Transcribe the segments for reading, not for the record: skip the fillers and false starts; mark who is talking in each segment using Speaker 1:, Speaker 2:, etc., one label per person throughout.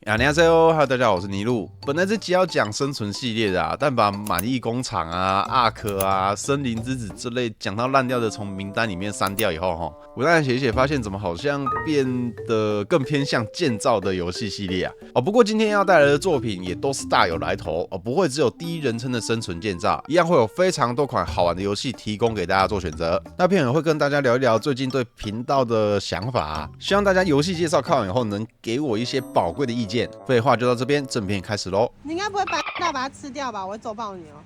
Speaker 1: 안녕하세요，大家好，我是尼路。本来这集要讲生存系列的但把满意工厂阿克森林之子之类讲到烂掉的从名单里面删掉以后，我大概写一写，发现怎么好像变得更偏向建造的游戏系列不过今天要带来的作品也都是大有来头不会只有第一人称的生存建造，一样会有非常多款好玩的游戏提供给大家做选择。那片也会跟大家聊一聊最近对频道的想法希望大家游戏介绍看完以后能给我一些宝贵的意见。废话就到这边，正片开始喽。
Speaker 2: 你应该不会把它吃掉吧？我会揍爆你哦！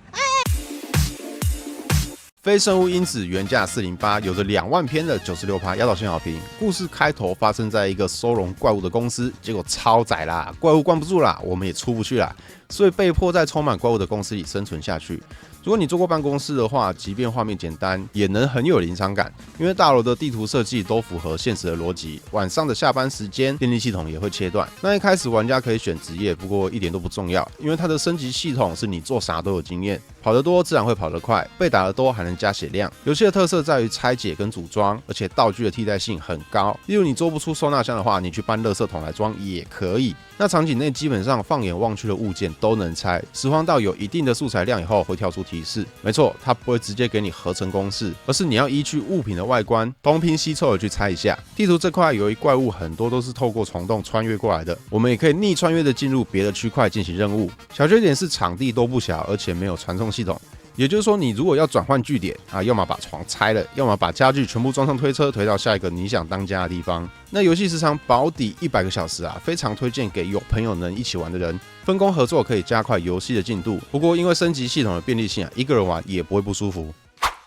Speaker 1: 非生物因子原价408，有着2万篇的96%压倒性好评。故事开头发生在一个收容怪物的公司，结果超载啦，怪物关不住啦，我们也出不去啦，所以被迫在充满怪物的公司里生存下去。如果你做过办公室的话，即便画面简单，也能很有临场感，因为大楼的地图设计都符合现实的逻辑。晚上的下班时间，电力系统也会切断。那一开始玩家可以选职业，不过一点都不重要，因为它的升级系统是你做啥都有经验，跑得多自然会跑得快，被打得多还能加血量。游戏的特色在于拆解跟组装，而且道具的替代性很高。例如你做不出收纳箱的话，你去搬垃圾桶来装也可以。那场景内基本上放眼望去的物件都能拆，实况到有一定的素材量以后会跳出提示，没错，它不会直接给你合成公式，而是你要依据物品的外观东拼西凑的去猜一下。地图这块由于怪物很多都是透过虫洞穿越过来的，我们也可以逆穿越的进入别的区块进行任务。小缺点是场地都不小，而且没有传送系统。也就是说，你如果要转换据点要么把床拆了，要么把家具全部装上推车推到下一个你想当家的地方。那游戏时长保底100个小时非常推荐给有朋友能一起玩的人，分工合作可以加快游戏的进度。不过因为升级系统的便利性一个人玩也不会不舒服。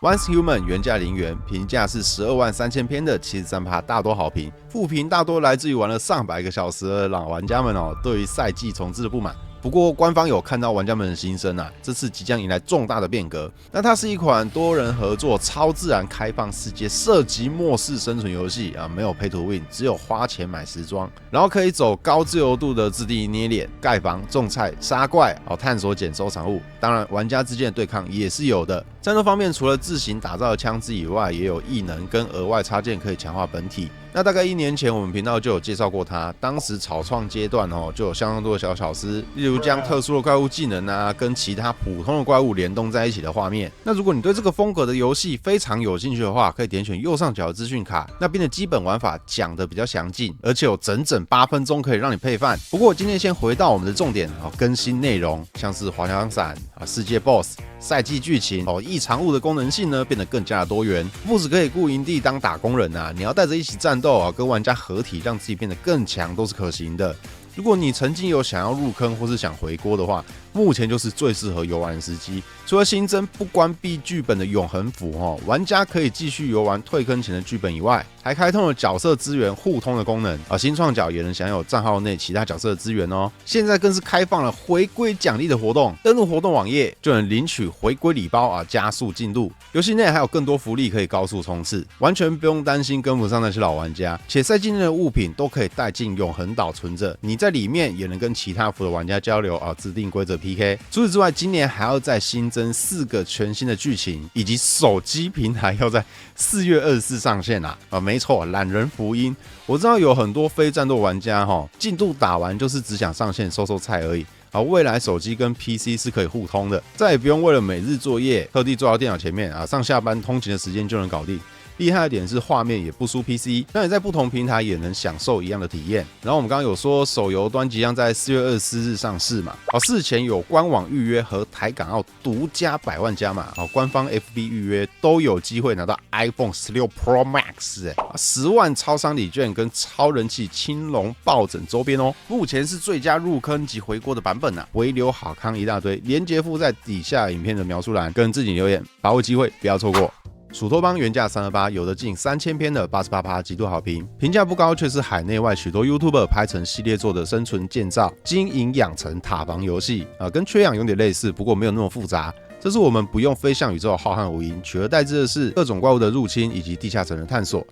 Speaker 1: Once Human 原价0元，评价是12万3000篇的73%大多好评，负评大多来自于玩了上百个小时的老玩家们对于赛季重置的不满。不过官方有看到玩家们的心声这次即将迎来重大的变革。那它是一款多人合作、超自然开放世界射击末世生存游戏没有 Pay to Win， 只有花钱买时装，然后可以走高自由度的自地捏脸、盖房、种菜、杀怪探索捡收藏物。当然，玩家之间的对抗也是有的。战斗方面，除了自行打造的枪支以外，也有异能跟额外插件可以强化本体。那大概1年前，我们频道就有介绍过它。当时草创阶段就有相当多的小巧思，例如将特殊的怪物技能跟其他普通的怪物联动在一起的画面。那如果你对这个风格的游戏非常有兴趣的话，可以点选右上角的资讯卡，那边的基本玩法讲得比较详尽，而且有整整8分钟可以让你配饭。不过我今天先回到我们的重点更新内容，像是滑翔伞世界 BOSS、赛季剧情异常物的功能性呢变得更加的多元，不只可以雇营地当打工人你要带着一起战斗跟玩家合体，让自己变得更强都是可行的。如果你曾经有想要入坑或是想回锅的话，目前就是最适合游玩的时机。除了新增不关闭剧本的永恒符玩家可以继续游玩退坑前的剧本以外，还开通了角色资源互通的功能新创角也能享有账号内其他角色的资源现在更是开放了回归奖励的活动，登录活动网页就能领取回归礼包加速进度。游戏内还有更多福利可以高速冲刺，完全不用担心跟不上那些老玩家。且赛季内的物品都可以带进永恒岛存着，你在里面也能跟其他服的玩家交流制定规则 PK。除此之外，今年还要再新增4个全新的剧情，以及手机平台要在4月24上线没错，懒人福音。我知道有很多非战斗玩家进度打完就是只想上线收菜而已。未来手机跟 PC 是可以互通的，再也不用为了每日作业特地坐到电脑前面上下班通勤的时间就能搞定。厉害的点是画面也不输 PC， 那你在不同平台也能享受一样的体验。然后我们刚刚有说手游端即将在4月24日上市嘛，事前有官网预约和台港澳独家100万加码，官方 FB 预约都有机会拿到 iPhone 16 Pro Max 10万超商礼券跟超人气青龙抱枕周边目前是最佳入坑及回锅的版本微留好康一大堆，连结附在底下影片的描述栏，跟自己留言，把握机会不要错过。鼠托邦原价328，有的近3000篇的88%极度好评，评价不高，却是海内外许多 YouTuber 拍成系列做的生存建造、经营养成塔防游戏跟缺氧有点类似，不过没有那么复杂。这是我们不用飞向宇宙浩瀚无垠，取而代之的是各种怪物的入侵以及地下城的探索。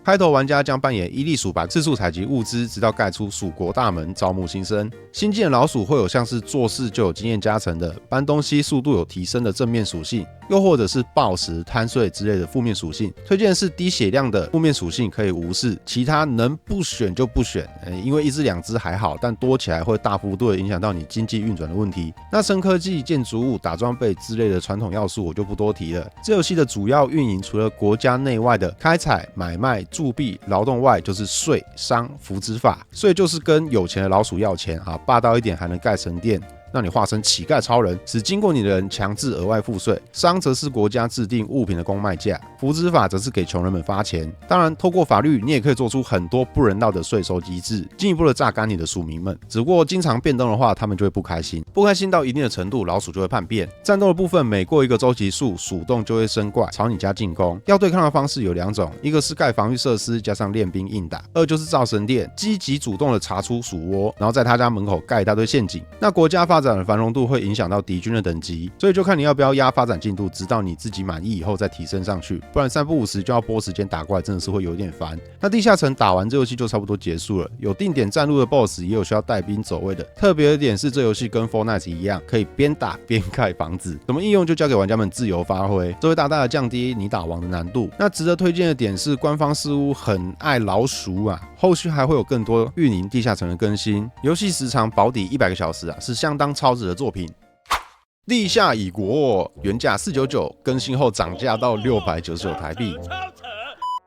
Speaker 1: 开头玩家将扮演伊利鼠版，四处采集物资，直到盖出蜀国大门，招募新生。新进的老鼠会有像是做事就有经验加成的，搬东西速度有提升的正面属性，又或者是暴食、贪睡之类的负面属性。推荐是低血量的负面属性可以无视，其他能不选就不选。因为一只两只还好，但多起来会大幅度的影响到你经济运转的问题。那生科技、建筑物、打装备之类的传统要素我就不多提了。这游戏的主要运营除了国家内外的开采、买卖、铸币、劳动外，就是税、商、福祉法。税就是跟有钱的老鼠要钱啊，霸道一点还能盖神殿，让你化身乞丐超人，使经过你的人强制额外付税。商则是国家制定物品的公卖价，福祉法则是给穷人们发钱。当然，透过法律，你也可以做出很多不人道的税收机制，进一步的榨干你的鼠民们。只不过经常变动的话，他们就会不开心，不开心到一定的程度，老鼠就会叛变。战斗的部分，每过一个周期数，鼠洞就会生怪朝你家进攻。要对抗的方式有两种，一个是盖防御设施加上练兵硬打，二就是造神殿，积极主动的查出鼠窝，然后在他家门口盖一大堆陷阱。那国家发展的繁荣度会影响到敌军的等级，所以就看你要不要压发展进度，直到你自己满意以后再提升上去，不然3不5时就要拨时间打怪，真的是会有点烦。那地下城打完这游戏就差不多结束了，有定点站路的 BOSS， 也有需要带兵走位的。特别的点是，这游戏跟 Fortnite 一样，可以边打边盖房子，怎么应用就交给玩家们自由发挥，这会大大的降低你打王的难度。那值得推荐的点是，官方似乎很爱老鼠啊，后续还会有更多运营地下城的更新。游戏时长保底100个小时啊，是相当超值的作品。地下蚁国原价499，更新后涨价到699台币，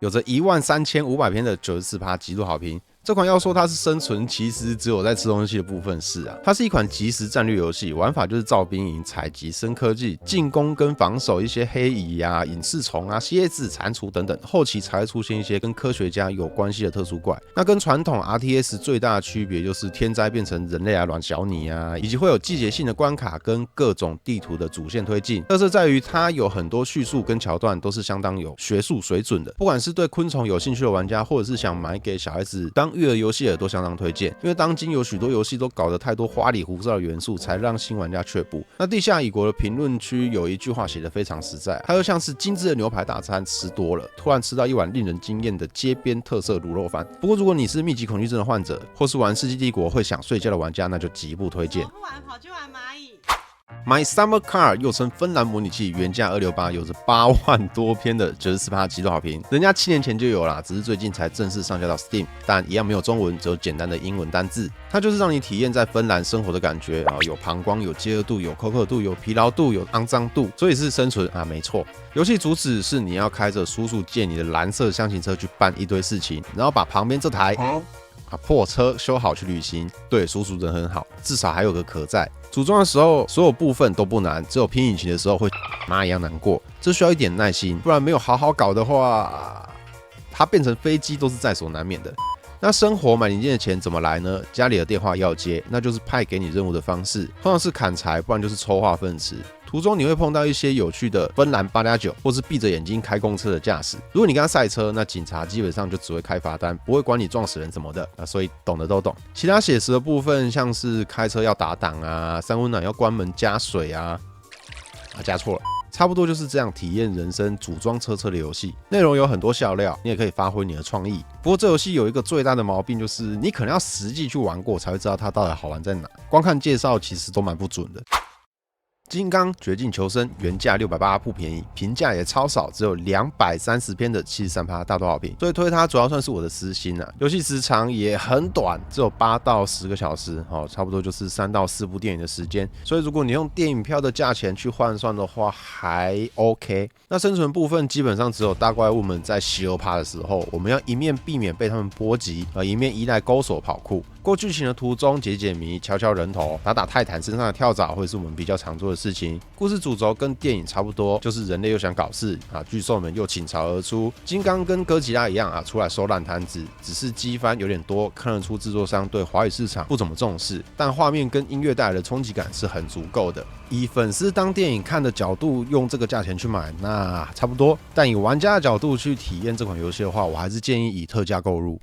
Speaker 1: 有着13500篇的94%极度好评。这款要说它是生存，其实只有在吃东西的部分是啊。它是一款即时战略游戏，玩法就是造兵营、采集生科技、进攻跟防守一些黑蚁啊、隐翅虫啊、蝎子、蟾蜍等等，后期才会出现一些跟科学家有关系的特殊怪。那跟传统 RTS 最大的区别就是天灾变成人类啊、软小拟啊，以及会有季节性的关卡跟各种地图的主线推进。特色在于它有很多叙述跟桥段都是相当有学术水准的，不管是对昆虫有兴趣的玩家，或者是想买给小孩子当育儿游戏的都相当推荐，因为当今有许多游戏都搞得太多花里胡哨的元素，才让新玩家却步。那地下蚁国的评论区有一句话写得非常实在，它就像是精致的牛排大餐吃多了，突然吃到一碗令人惊艳的街边特色卤肉饭。不过如果你是密集恐惧症的患者，或是玩世纪帝国会想睡觉的玩家，那就极不推荐。
Speaker 2: 我不玩，跑去玩蚂蚁。
Speaker 1: My Summer Car 又称芬兰模拟器，原价268，有着8万多篇的94%极度好评。人家7年前就有啦，只是最近才正式上架到 Steam， 但一样没有中文，只有简单的英文单字。它就是让你体验在芬兰生活的感觉啊，有膀胱，有饥饿度，有口渴度，有疲劳度，有肮脏度，所以是生存啊，没错。游戏主旨是你要开着叔叔借你的蓝色箱型车去办一堆事情，然后把旁边这台破车修好去旅行。对，叔叔人很好，至少还有个壳在。组装的时候，所有部分都不难，只有拼引擎的时候会妈一样难过，这需要一点耐心，不然没有好好搞的话，它变成飞机都是在所难免的。那生活买零件的钱怎么来呢？家里的电话要接，那就是派给你任务的方式，通常是砍柴，不然就是抽化粪池。途中你会碰到一些有趣的芬兰8+9，或是闭着眼睛开公车的驾驶。如果你跟他赛车，那警察基本上就只会开罚单，不会管你撞死人什么的啊。所以懂的都懂。其他写实的部分，像是开车要打档啊，三温暖要关门加水啊，加错了。差不多就是这样体验人生组装车的游戏，内容有很多笑料，你也可以发挥你的创意。不过这游戏有一个最大的毛病，就是你可能要实际去玩过才会知道它到底好玩在哪，光看介绍其实都蛮不准的。金刚绝境求生原价680，不便宜，评价也超少，只有230篇的73%大多好评，所以推它主要算是我的私心啊。游戏时长也很短，只有8到10个小时，差不多就是3到4部电影的时间，所以如果你用电影票的价钱去换算的话，还 OK。那生存部分基本上只有大怪物们在稀欧趴的时候，我们要一面避免被他们波及，一面依赖勾手跑酷。过剧情的途中解解谜、敲敲人头、打打泰坦身上的跳蚤，会是我们比较常做的事情。故事主轴跟电影差不多，就是人类又想搞事啊，巨兽们又倾巢而出。金刚跟哥吉拉一样啊，出来收烂摊子，只是机翻有点多，看得出制作商对华语市场不怎么重视，但画面跟音乐带来的冲击感是很足够的。以粉丝当电影看的角度，用这个价钱去买，那差不多。但以玩家的角度去体验这款游戏的话，我还是建议以特价购入。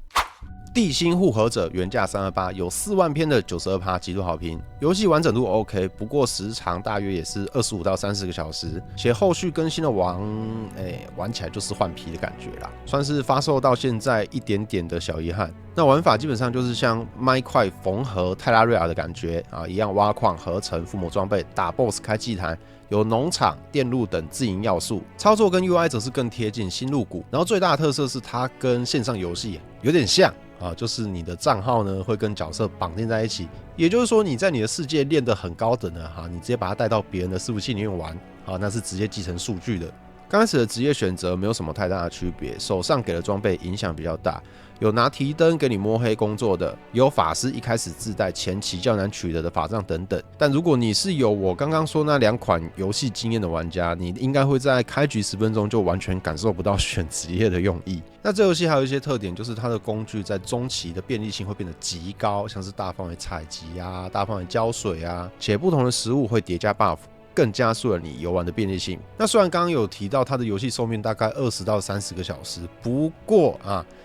Speaker 1: 地心复合者原价328，有4万篇的92%极度好评，游戏完整度 OK， 不过时长大约也是25到30个小时，且后续更新的玩起来就是换皮的感觉啦，算是发售到现在一点点的小遗憾。那玩法基本上就是像麦块缝合泰拉瑞亚的感觉啊，一样挖矿、合成、附魔装备、打 BOSS、开祭坛。有农场、电路等自营要素，操作跟 UI 则是更贴近新入股。然后最大的特色是它跟线上游戏有点像啊，就是你的账号呢会跟角色绑定在一起，也就是说你在你的世界练得很高等的哈，你直接把它带到别人的伺服器里面玩啊，那是直接继承数据的。刚开始的职业选择没有什么太大的区别，手上给的装备影响比较大。有拿提灯给你摸黑工作的，有法师一开始自带前期较难取得的法杖等等。但如果你是有我刚刚说那2款游戏经验的玩家，你应该会在开局10分钟就完全感受不到选职业的用意。那这游戏还有一些特点，就是它的工具在中期的便利性会变得极高，像是大范围采集啊、大范围浇水啊，且不同的食物会叠加 buff。更加速了你游玩的便利性。那虽然刚刚有提到它的游戏寿命大概20到30个小时，不过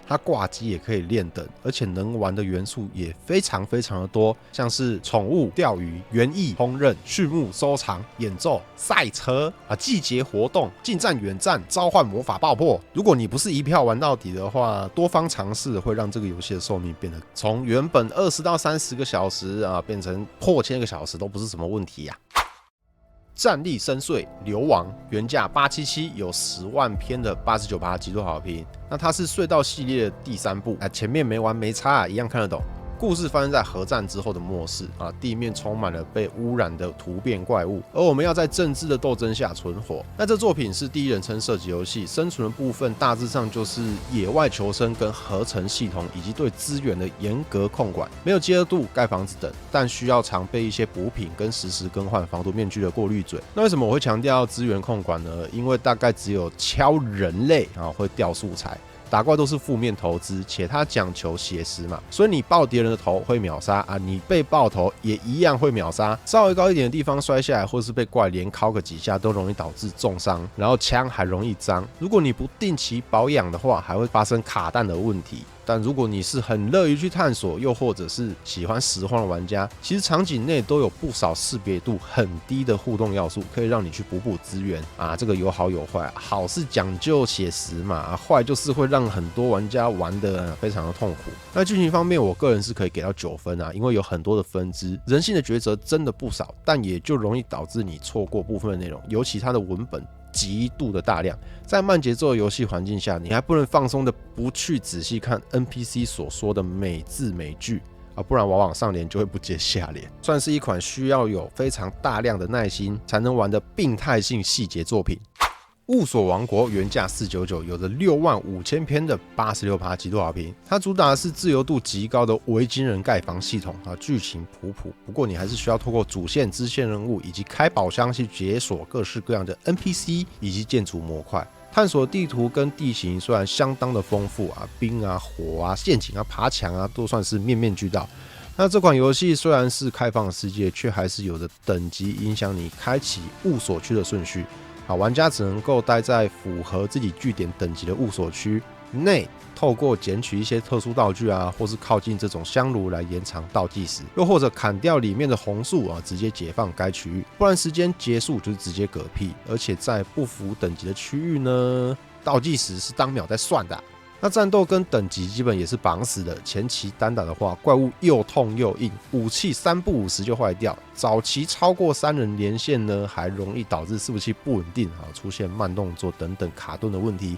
Speaker 1: 它挂机也可以练等，而且能玩的元素也非常非常的多，像是宠物、钓鱼、园艺、烹饪、畜牧、收藏、演奏、赛车季节活动、近战、远战、召唤魔法爆破。如果你不是一票玩到底的话，多方尝试会让这个游戏的寿命变得从原本20到30个小时变成破千个小时都不是什么问题呀。战力深邃流亡原价877，有10万篇的89%极度好评。那它是隧道系列的第3部，前面没完没差一样看得懂。故事发生在核战之后的末世地面充满了被污染的突变怪物，而我们要在政治的斗争下存活。那这作品是第一人称射击游戏，生存的部分大致上就是野外求生跟合成系统以及对资源的严格控管，没有饥饿度、盖房子等，但需要常备一些补品跟实时更换防毒面具的过滤嘴。那为什么我会强调资源控管呢？因为大概只有敲人类会掉素材。打怪都是负面投资，且它讲求写实嘛，所以你爆敌人的头会秒杀你被爆头也一样会秒杀。稍微高一点的地方摔下来，或是被怪连敲个几下，都容易导致重伤，然后枪还容易脏。如果你不定期保养的话，还会发生卡弹的问题。但如果你是很乐于去探索，又或者是喜欢实况的玩家，其实场景内都有不少识别度很低的互动要素，可以让你去补资源这个有好有坏，好是讲究写实嘛，坏就是会让很多玩家玩得非常的痛苦。那剧情方面，我个人是可以给到9分因为有很多的分支，人性的抉择真的不少，但也就容易导致你错过部分的内容，尤其它的文本极度的大量，在慢节奏的游戏环境下，你还不能放松的不去仔细看 NPC 所说的每字每句不然往往上联就会不接下联，算是一款需要有非常大量的耐心才能玩的病态性细节作品。雾锁王国原价499，有着6万5千篇的86%极度好评。它主打的是自由度极高的维京人盖房系统剧情普普，不过你还是需要透过主线、支线任务以及开宝箱去解锁各式各样的 NPC 以及建筑模块。探索地图跟地形虽然相当的丰富冰火陷阱爬墙都算是面面俱到。那这款游戏虽然是开放的世界，却还是有着等级影响你开启雾锁区的顺序。玩家只能够待在符合自己据点等级的雾锁区内，透过捡取一些特殊道具或是靠近这种香炉来延长倒计时，又或者砍掉里面的红树直接解放该区域，不然时间结束就是直接嗝屁。而且在不符等级的区域呢，倒计时是当秒在算的那战斗跟等级基本也是绑死的，前期单打的话，怪物又痛又硬，武器3不5时就坏掉，早期超过3人连线呢，还容易导致伺服器不稳定出现慢动作等等卡顿的问题。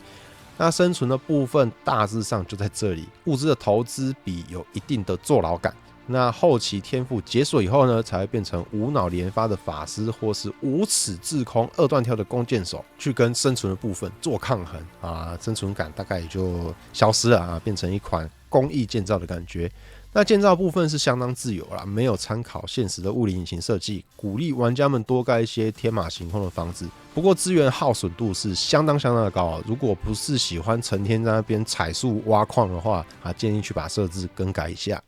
Speaker 1: 那生存的部分大致上就在这里，物资的投资比有一定的坐牢感。那后期天赋解锁以后呢，才会变成无脑连发的法师，或是无耻制空2段跳的弓箭手，去跟生存的部分做抗衡生存感大概也就消失了变成一款工艺建造的感觉。那建造部分是相当自由啦，没有参考现实的物理引擎设计，鼓励玩家们多盖一些天马行空的房子。不过资源耗损度是相当的高如果不是喜欢成天在那边采树挖矿的话建议去把设置更改一下。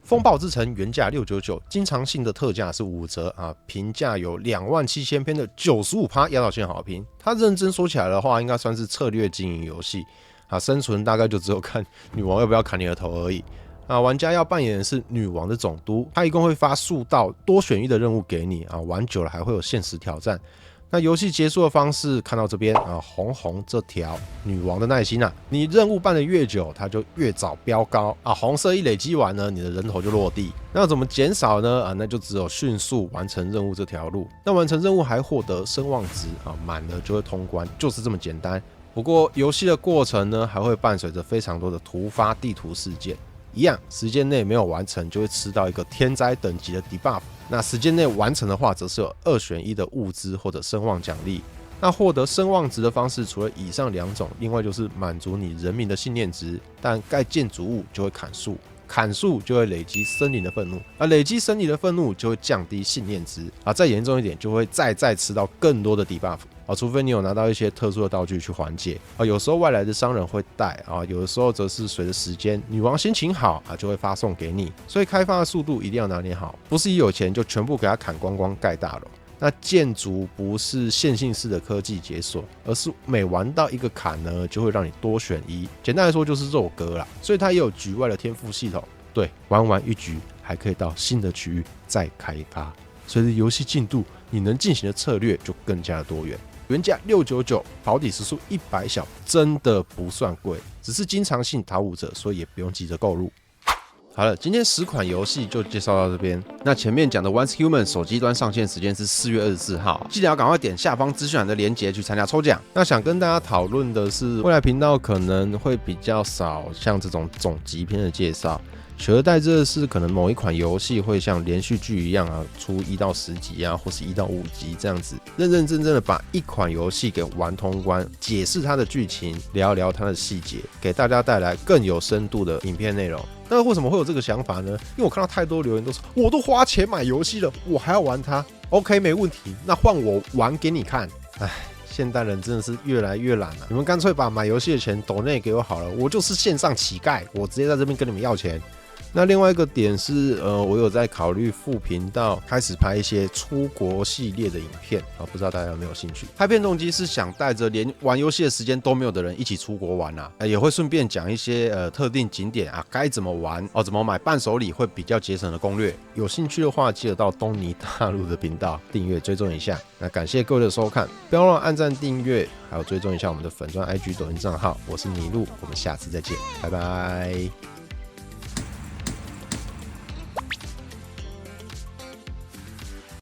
Speaker 1: 风暴之城原价699，经常性的特价是5折评价有2万7千篇的95%压倒性好评。它认真说起来的话，应该算是策略经营游戏啊，生存大概就只有看女王要不要砍你的头而已。啊，玩家要扮演的是女王的总督，她一共会发数道多选一的任务给你啊，玩久了还会有限时挑战。那游戏结束的方式看到这边啊，红红这条女王的耐心啊，你任务办得越久，它就越早飙高啊，红色一累积完呢，你的人头就落地。那怎么减少呢？啊，那就只有迅速完成任务这条路。那完成任务还获得声望值啊，满了就会通关，就是这么简单。不过游戏的过程呢，还会伴随着非常多的突发地图事件。一样，时间内没有完成就会吃到一个天灾等级的 debuff， 那时间内完成的话，则是有2选1的物资或者声望奖励。那获得声望值的方式，除了以上2种，另外就是满足你人民的信念值，但盖建筑物就会砍树，砍树就会累积森林的愤怒，而累积森林的愤怒就会降低信念值啊，再严重一点就会再吃到更多的 debuff。除非你有拿到一些特殊的道具去缓解啊，有时候外来的商人会带啊，有的时候则是随着时间，女王心情好啊，就会发送给你。所以开发的速度一定要拿捏好，不是一有钱就全部给它砍光光盖大楼。那建筑不是线性式的科技解锁，而是每玩到一个坎呢，就会让你多选1。简单来说就是肉鸽啦，所以它也有局外的天赋系统。对，玩完一局还可以到新的区域再开发。随着游戏进度，你能进行的策略就更加的多元。原价699，保底时速100小，真的不算贵，只是经常性讨武者，所以也不用急着购入。好了，今天10款游戏就介绍到这边。那前面讲的 Once Human 手机端上线时间是4月24号，记得要赶快点下方资讯栏的连结去参加抽奖。那想跟大家讨论的是，未来频道可能会比较少像这种总集篇的介绍。取而代之的是，可能某一款游戏会像连续剧一样啊，出1到10集啊，或是1到5集这样子，认认真真的把一款游戏给玩通关，解释它的剧情，聊聊它的细节，给大家带来更有深度的影片内容。那为什么会有这个想法呢？因为我看到太多留言都说，我都花钱买游戏了，我还要玩它。OK， 没问题，那换我玩给你看。唉。现代人真的是越来越懒了，你们干脆把买游戏的钱抖内给我好了，我就是线上乞丐，我直接在这边跟你们要钱。那另外一个点是，我有在考虑副频道开始拍一些出国系列的影片啊，不知道大家有没有兴趣？拍片动机是想带着连玩游戏的时间都没有的人一起出国玩啊，也会顺便讲一些特定景点啊该怎么玩哦，怎么买伴手礼会比较节省的攻略。有兴趣的话，记得到东尼大陆的频道订阅追踪一下。那感谢各位的收看，不要忘了按赞订阅，还有追踪一下我们的粉专、IG、抖音账号。我是尼禄，我们下次再见，拜拜。